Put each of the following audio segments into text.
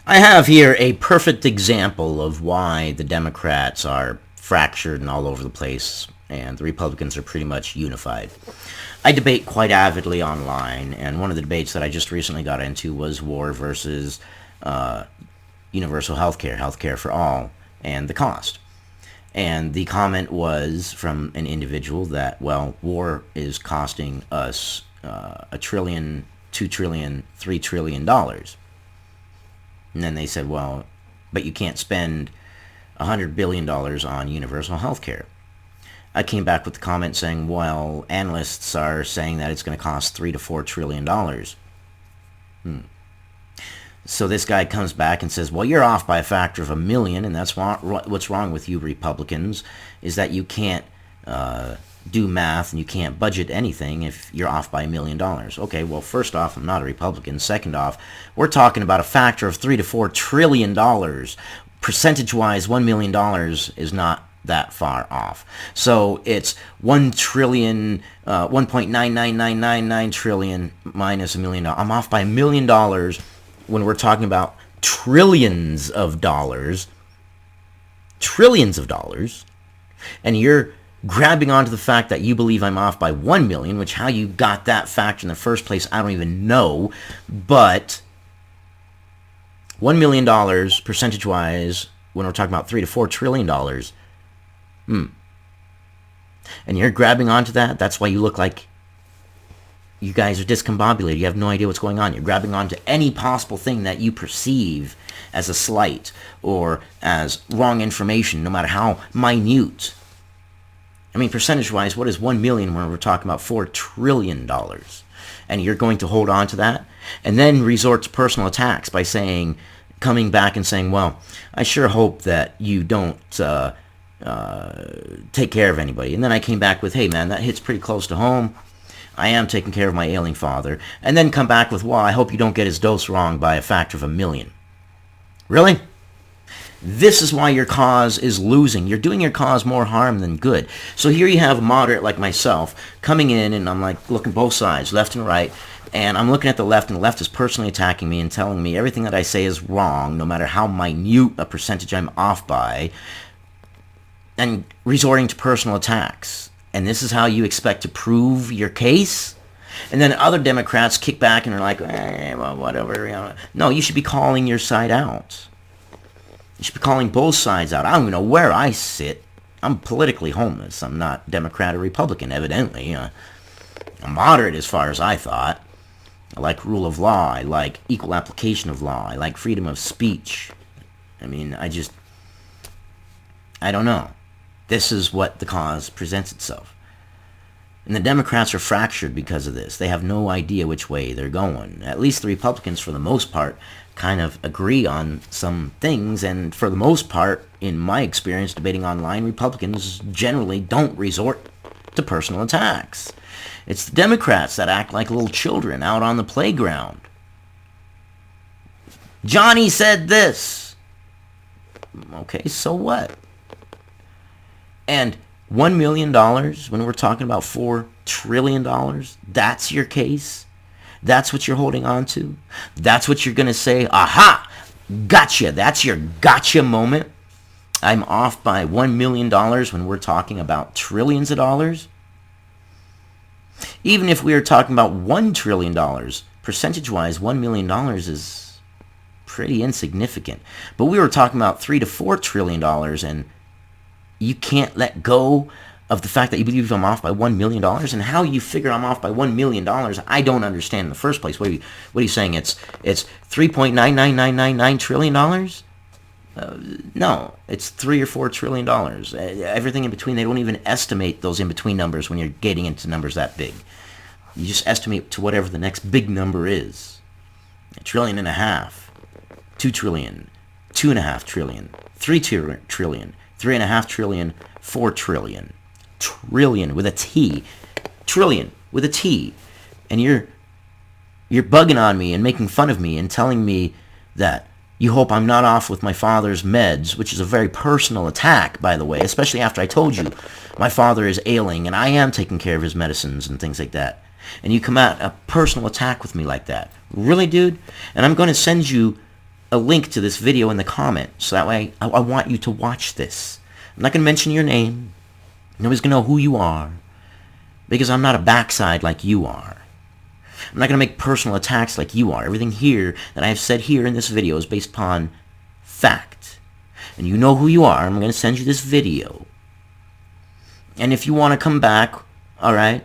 I have here a perfect example of why the Democrats are fractured and all over the place, and the Republicans are pretty much unified. I debate quite avidly online, and one of the debates that I just recently got into was war versus universal health care for all, and the cost. And the comment was from an individual that, well, war is costing us a trillion, $2 trillion, $3 trillion. And then they said, well, but you can't spend $100 billion on universal health care. I came back with the comment saying, well, analysts are saying that it's going to cost $3 to $4 trillion. So this guy comes back and says, well, you're off by a factor of a million, and that's what's wrong with you Republicans, is that you can't do math and you can't budget anything if you're off by $1 million. Okay, well, first off, I'm not a Republican. Second off, we're talking about a factor of $3 to $4 trillion. Percentage-wise, $1 million is not that far off. So it's 1 trillion, 1.99999 trillion minus $1 million. I'm off by $1 million when we're talking about trillions of dollars, and you're grabbing onto the fact that you believe I'm off by 1 million, which how you got that fact in the first place, I don't even know, but $1 million percentage-wise, when we're talking about $3 to $4 trillion, and you're grabbing onto that, that's why you look like you guys are discombobulated. You have no idea what's going on. You're grabbing onto any possible thing that you perceive as a slight or as wrong information, no matter how minute. I mean, percentage-wise, what is 1 million when we're talking about $4 trillion? And you're going to hold on to that? And then resort to personal attacks by coming back and saying, well, I sure hope that you don't take care of anybody. And then I came back with, hey, man, that hits pretty close to home. I am taking care of my ailing father. And then come back with, well, I hope you don't get his dose wrong by a factor of a million. Really? This is why your cause is losing. You're doing your cause more harm than good. So here you have a moderate like myself coming in, and I'm like looking both sides, left and right, and I'm looking at the left, and the left is personally attacking me and telling me everything that I say is wrong, no matter how minute a percentage I'm off by, and resorting to personal attacks. And this is how you expect to prove your case? And then other Democrats kick back and are like, well, whatever. No, you should be calling your side out. You should be calling both sides out. I don't even know where I sit. I'm politically homeless. I'm not Democrat or Republican, evidently. I'm moderate as far as I thought. I like rule of law. I like equal application of law. I like freedom of speech. I mean, I don't know. This is what the cause presents itself. And the Democrats are fractured because of this. They have no idea which way they're going. At least the Republicans, for the most part, kind of agree on some things, and for the most part, in my experience debating online, Republicans generally don't resort to personal attacks. It's the Democrats that act like little children out on the playground. Johnny said this. Okay, so what? And $1 million, when we're talking about $4 trillion, that's your case? That's what you're holding on to? That's what you're going to say, aha, gotcha. That's your gotcha moment. I'm off by $1 million when we're talking about trillions of dollars. Even if we were talking about $1 trillion, percentage-wise, $1 million is pretty insignificant. But we were talking about $3 to $4 trillion, and you can't let go of the fact that you believe I'm off by $1 million, and how you figure I'm off by $1 million, I don't understand in the first place. What are you saying? It's $3.99999 trillion? No, it's $3 or $4 trillion. Everything in between, they don't even estimate those in between numbers when you're getting into numbers that big. You just estimate to whatever the next big number is. $1.5 trillion, $2 trillion, $2.5 trillion, $3 trillion, $3.5 trillion, $4 trillion. Trillion with a T. Trillion with a T. And you're bugging on me and making fun of me and telling me that you hope I'm not off with my father's meds, which is a very personal attack, by the way, especially after I told you my father is ailing and I am taking care of his medicines and things like that. And you come out a personal attack with me like that. Really, dude? And I'm going to send you a link to this video in the comments. So that way, I want you to watch this. I'm not going to mention your name. Nobody's going to know who you are. Because I'm not a backside like you are. I'm not going to make personal attacks like you are. Everything here that I have said here in this video is based upon fact. And you know who you are. I'm going to send you this video. And if you want to come back, all right,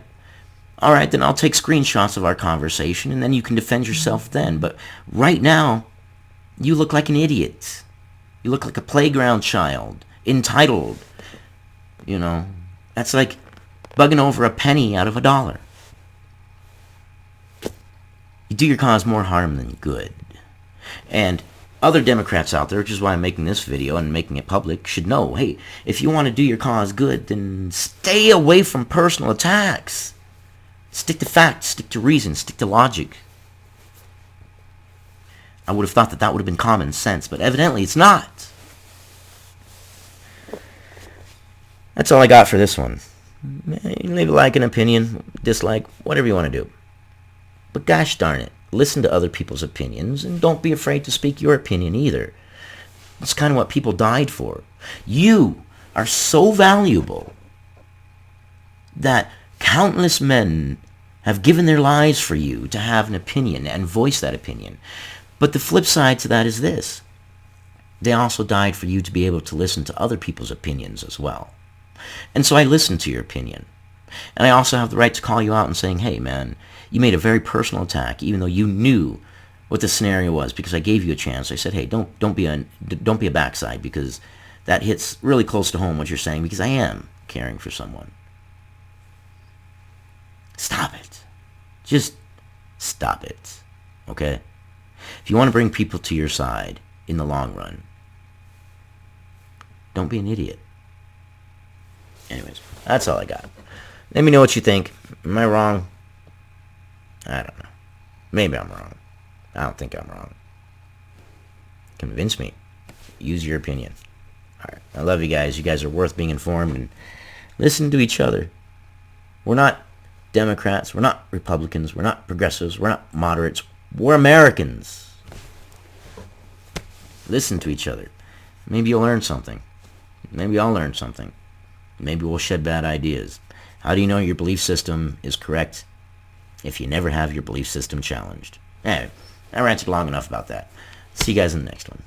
then I'll take screenshots of our conversation, and then you can defend yourself then. But right now, you look like an idiot. You look like a playground child, entitled. You know, that's like bugging over a penny out of a dollar. You do your cause more harm than good. And other Democrats out there, which is why I'm making this video and making it public, should know, hey, if you want to do your cause good, then stay away from personal attacks. Stick to facts, stick to reason, stick to logic. I would have thought that would have been common sense, but evidently it's not. That's all I got for this one. You can leave a like, an opinion, dislike, whatever you want to do. But gosh darn it, listen to other people's opinions, and don't be afraid to speak your opinion either. It's kind of what people died for. You are so valuable that countless men have given their lives for you to have an opinion and voice that opinion. But the flip side to that is this. They also died for you to be able to listen to other people's opinions as well. And so I listen to your opinion. And I also have the right to call you out and saying, hey man, you made a very personal attack, even though you knew what the scenario was, because I gave you a chance. I said, hey, don't be a backside, because that hits really close to home what you're saying, because I am caring for someone. Stop it. Just stop it. Okay? If you want to bring people to your side in the long run, don't be an idiot. Anyways, that's all I got. Let me know what you think. Am I wrong? I don't know. Maybe I'm wrong. I don't think I'm wrong. Convince me. Use your opinion. Alright. I love you guys. You guys are worth being informed, and listen to each other. We're not Democrats. We're not Republicans. We're not progressives. We're not moderates. We're Americans. Listen to each other. Maybe you'll learn something. Maybe I'll learn something. Maybe we'll shed bad ideas. How do you know your belief system is correct if you never have your belief system challenged? Anyway, I ranted long enough about that. See you guys in the next one.